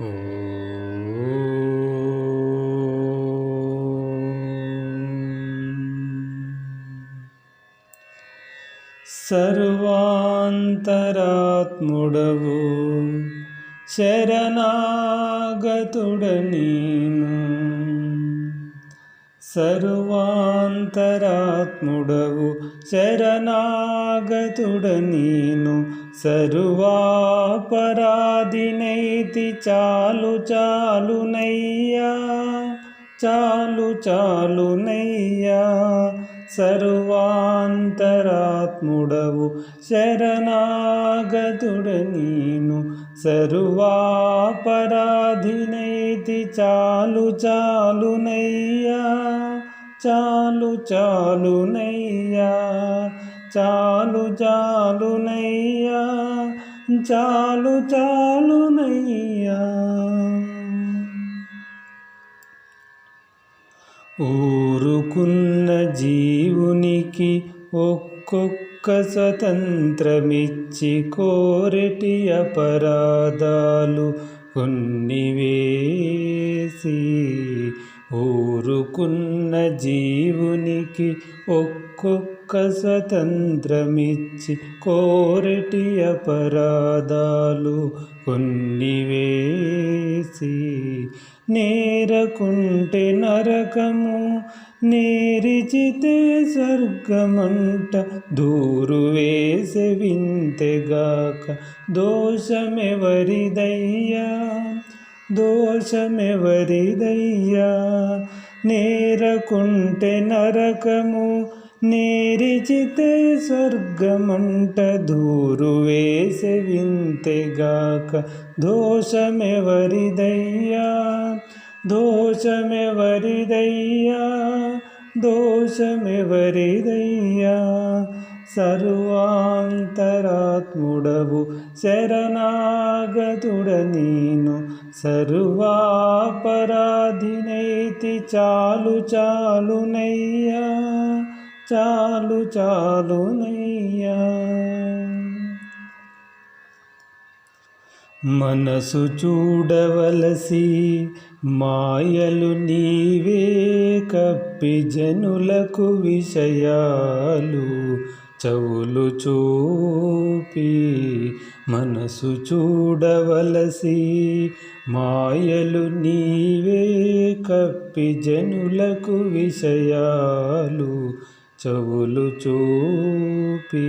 సర్వాంతరాత్ముడవు శరణాగతుడ నీను, సర్వాంతరాత్ముడవు శరణాగతుడ నీను, సర్వాపరాధినైతి చాలు చాలునయ్యా, చాలు చాలునయ్యా. సర్వాంతరాత్ముడవు శరణాగతుడ నీను, సర్వాపరాధినైతి చాలు చాలునయ్యా, చాలు చాలునయ్యా, చాలు చాలునయ్యా, చాలు చాలునయ్యా. ఊరుకున్న జీవునికి ఒక్కొక్క స్వతంత్రమిచ్చి కోరెటి అపరాధాలు కొన్ని వేసి, ఊరుకున్న జీవునికి ఒక్కొక్క స్వతంత్రమిచ్చి కోరెటి అపరాధాలు కొన్ని వేసి, నేరకుంటే నరకము నేరిచితే స్వర్గమంట దూరు వేసే వింతెగాక దోషమెవరిదయ్యా, దోషమెవరిదయ్యా. నేరకుంటే నరకము నేరిచితే స్వర్గమంట దూరు వేసే వింతెగాక దోషమెవరిదయ్యా, దోషమెవరిదయ్యా, దోషమెవరిదయ్యా. సర్వాంతరాత్ముడవు శరణాగతుడ నీను, సర్వాపరాధినైతి చాలు చాలునయ్యా, చాలు చాలునయ్యా. మనసు చూడవలసి మాయలు నీవే కప్పి జనులకు విషయాలు చెవులు చూపి, మనసు చూడవలసి మాయలు నీవే కప్పి జనులకు విషయాలు చెవులు చూపి,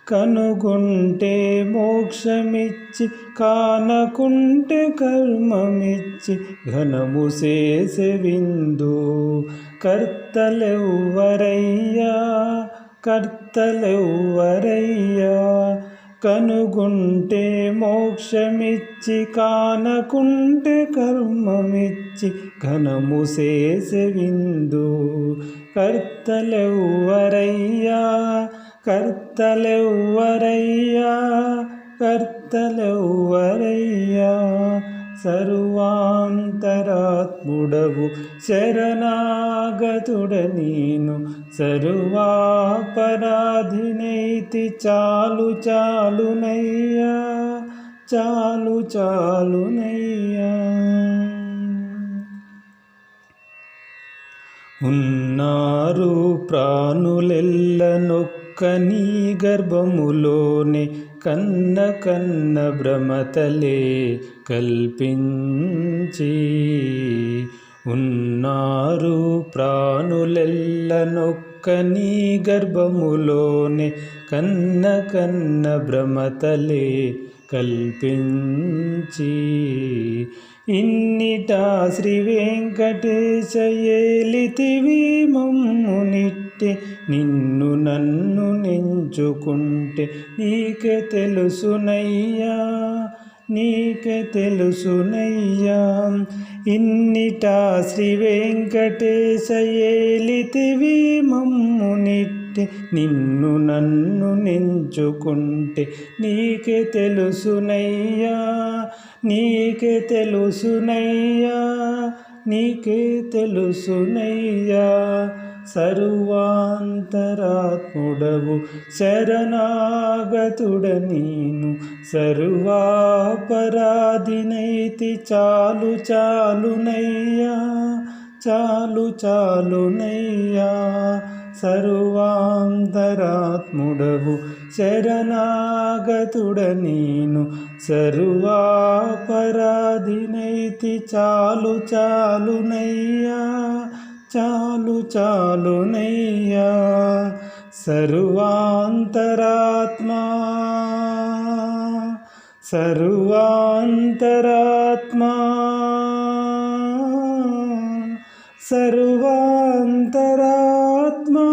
కనుగొంటే మోక్షమిచ్చి కానకుంటే కర్మమిచ్చి ఘనము చేసే విందు కర్తలెవ్వరయ్యా, కర్తలెవ్వరయ్యా. కనుగొంటే మోక్షమిచ్చి కానకుంటే కర్మమిచ్చి ఘనము చేసే విందు కర్తలెవ్వరయ్యా, కర్తలెవ్వరయ్యా, కర్తలెవ్వరయ్యా. సర్వాంతరాత్ముడవు శరణాగతుడ నీను, సర్వాపరాధినైతి చాలు చాలునయ్యా, చాలు చాలునయ్యా. ఉన్నారు ప్రాణులెల్లనొక్క నీ గర్భములోనే కన్న కన్న భ్రమతలే కల్పించి, ఉన్నారు ప్రాణులెల్లనొక్క నీ గర్భములోనే కన్న కన్న భ్రమతలే కల్పించి, ఇన్నిటా శ్రీ వెంకటేశ ఏలితివి మమ్మునిట్టే, నిన్ను నన్ను నెంచుకుంటే నీకే తెలుసునయ్యా, నీకే తెలుసునయ్యా. ఇన్నిటా శ్రీ వెంకటేశ ఏలితివి మమ్మునిట్టే, నిన్ను నన్ను నెంచుకుంటే నీకే తెలుసునయ్యా, నీకే తెలుసునయ్యా, నీకే తెలుసునయ్యా. సర్వాంతరాత్ముడవు శరణాగతుడ నీను సర్వాపరాధినైతి చాలు చాలునయ్యా చాలు చాలునయ్యా సర్వాంతరాత్ముడవు శరణాగతుడ నీను సర్వాపరాధినైతి చాలు చాలునయ్యా చాలు చాలునయ్యా సర్వాంతరాత్మా సర్వాంతరాత్మా సర్వాంతరాత్మా